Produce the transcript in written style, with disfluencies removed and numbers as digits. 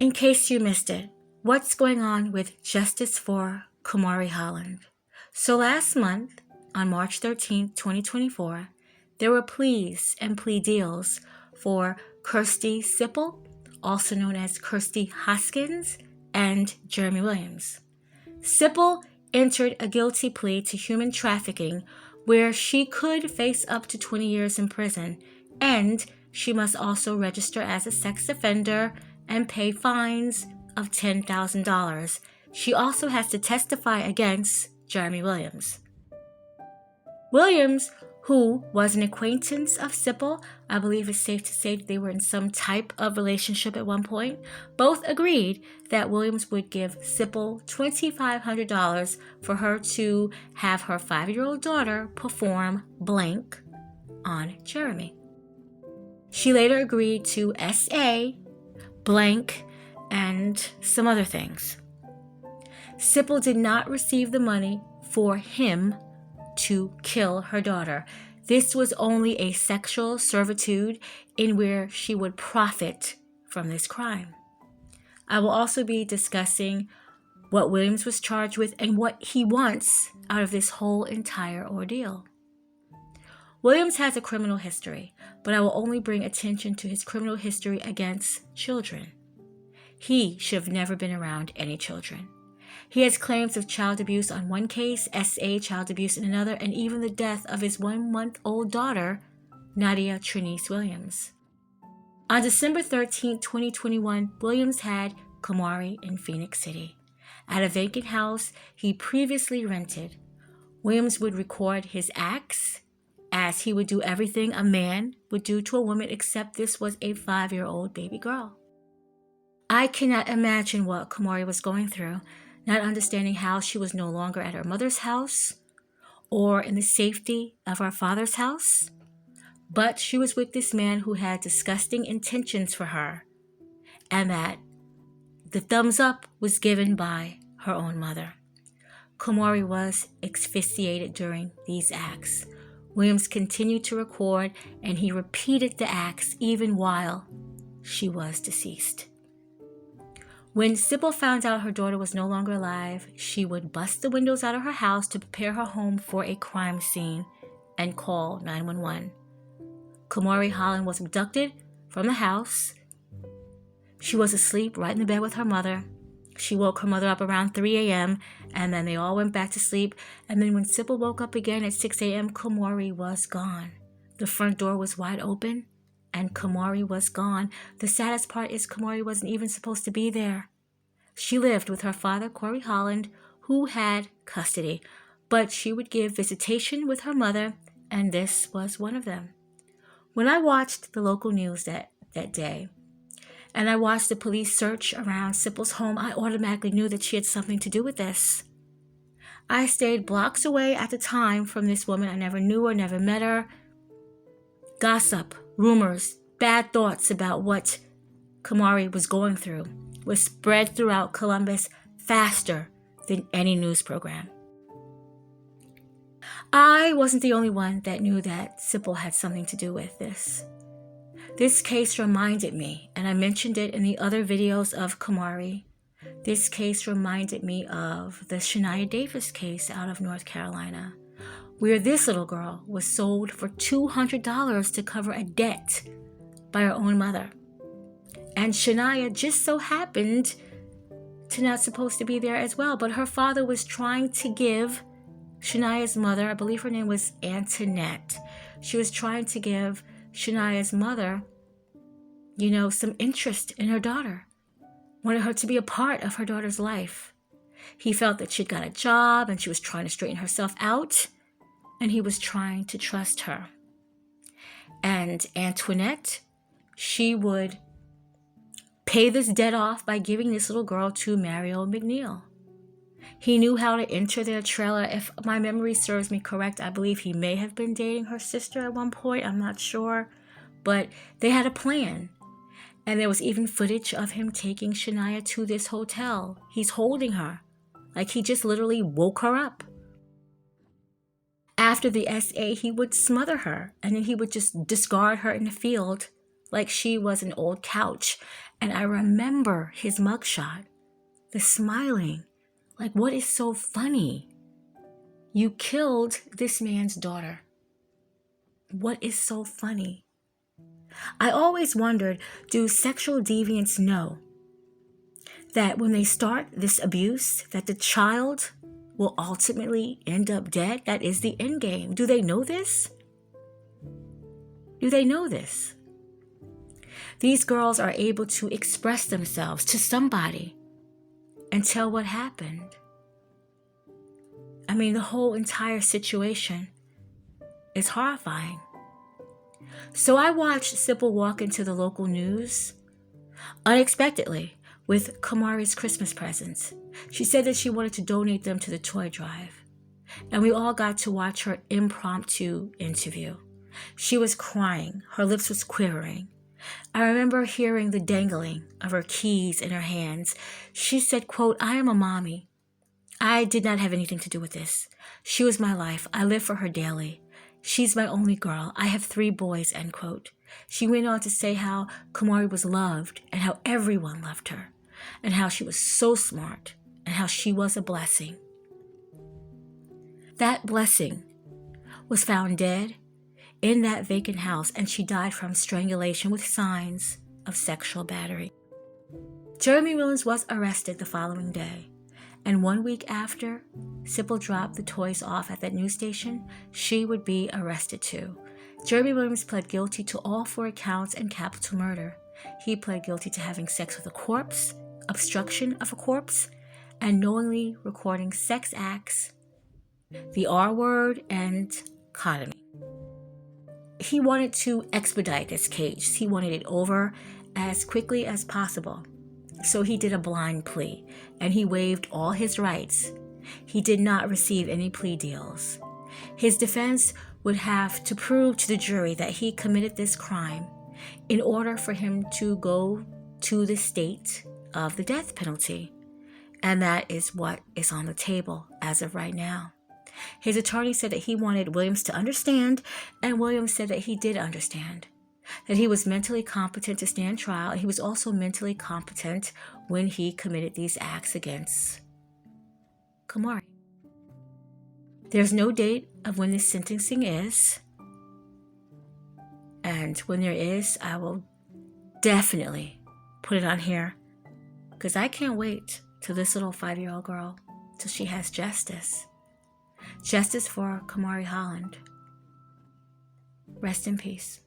In case you missed it, what's going on with justice for Kamarie Holland? So last month, on March 13th, 2024, there were pleas and plea deals for Kirsty Sipple, also known as Kirsty Hoskins, and Jeremy Williams. Sipple entered a guilty plea to human trafficking where she could face up to 20 years in prison, and she must also register as a sex offender and pay fines of $10,000. She also has to testify against Jeremy Williams. Williams, who was an acquaintance of Sipple, I believe it's safe to say that they were in some type of relationship at one point, both agreed that Williams would give Sipple $2,500 for her to have her 5-year-old daughter perform blank on Jeremy. She later agreed to SA, blank, and some other things. Sipple did not receive the money for him to kill her daughter. This was only a sexual servitude in where she would profit from this crime. I will also be discussing what Williams was charged with and what he wants out of this whole entire ordeal. Williams has a criminal history, but I will only bring attention to his criminal history against children. He should have never been around any children. He has claims of child abuse on one case, SA child abuse in another, and even the death of his 1-month-old daughter, Nadia Trinice Williams. On December 13, 2021, Williams had Kamarie in Phoenix City. At a vacant house he previously rented, Williams would record his acts as he would do everything a man would do to a woman, except this was a 5-year-old baby girl. I cannot imagine what Kamarie was going through, not understanding how she was no longer at her mother's house or in the safety of her father's house, but she was with this man who had disgusting intentions for her, and that the thumbs up was given by her own mother. Kamarie was asphyxiated during these acts. Williams continued to record, and he repeated the acts even while she was deceased. When Sipple found out her daughter was no longer alive, she would bust the windows out of her house to prepare her home for a crime scene and call 911. Kamarie Holland was abducted from the house. She was asleep right in the bed with her mother. She woke her mother up around 3 a.m. and then they all went back to sleep. And then when Sipple woke up again at 6 a.m., Kamarie was gone. The front door was wide open and Kamarie was gone. The saddest part is Kamarie wasn't even supposed to be there. She lived with her father, Kamarie Holland, who had custody, but she would give visitation with her mother, and this was one of them. When I watched the local news that day, and I watched the police search around Sipple's home, I automatically knew that she had something to do with this. I stayed blocks away at the time from this woman. I never knew her, never met her. Gossip, rumors, bad thoughts about what Kamarie was going through was spread throughout Columbus faster than any news program. I wasn't the only one that knew that Sipple had something to do with this. This case reminded me, and I mentioned it in the other videos of Kamarie, this case reminded me of the Shania Davis case out of North Carolina, where this little girl was sold for $200 to cover a debt by her own mother. And Shania just so happened to not supposed to be there as well, but her father was trying to give Shania's mother, I believe her name was Antoinette, she was trying to give Shania's mother, some interest in her daughter, wanted her to be a part of her daughter's life. He felt that she'd got a job and she was trying to straighten herself out, and he was trying to trust her. And Antoinette, she would pay this debt off by giving this little girl to Mario McNeil. He knew how to enter their trailer. If my memory serves me correct, I believe he may have been dating her sister at one point. I'm not sure. But they had a plan. And there was even footage of him taking Shania to this hotel. He's holding her. Like he just literally woke her up. After the SA, he would smother her. And then he would just discard her in the field like she was an old couch. And I remember his mugshot, the smiling. Like, what is so funny? You killed this man's daughter. What is so funny? I always wondered, do sexual deviants know that when they start this abuse, that the child will ultimately end up dead? That is the end game. Do they know this? Do they know this? These girls are able to express themselves to somebody and tell what happened. I mean, the whole entire situation is horrifying. So I watched Sipple walk into the local news unexpectedly with Kamarie's Christmas presents. She said that she wanted to donate them to the toy drive. And we all got to watch her impromptu interview. She was crying. Her lips was quivering. I remember hearing the dangling of her keys in her hands. She said, quote, "I am a mommy. I did not have anything to do with this. She was my life. I live for her daily. She's my only girl. I have 3 boys," end quote. She went on to say how Kamarie was loved and how everyone loved her and how she was so smart and how she was a blessing. That blessing was found dead in that vacant house, and she died from strangulation with signs of sexual battery. Jeremy Williams was arrested the following day, and 1 week after Sipple dropped the toys off at that news station, she would be arrested too. Jeremy Williams pled guilty to all 4 counts and capital murder. He pled guilty to having sex with a corpse, obstruction of a corpse, and knowingly recording sex acts, the R word, and sodomy. He wanted to expedite this case. He wanted it over as quickly as possible. So he did a blind plea, and he waived all his rights. He did not receive any plea deals. His defense would have to prove to the jury that he committed this crime in order for him to go to the state of the death penalty. And that is what is on the table as of right now. His attorney said that he wanted Williams to understand, and Williams said that he did understand, that he was mentally competent to stand trial, and he was also mentally competent when he committed these acts against Kamarie. There's no date of when this sentencing is, and when there is, I will definitely put it on here, because I can't wait till this little 5-year-old girl, till she has justice. Justice for Kamarie Holland. Rest in peace.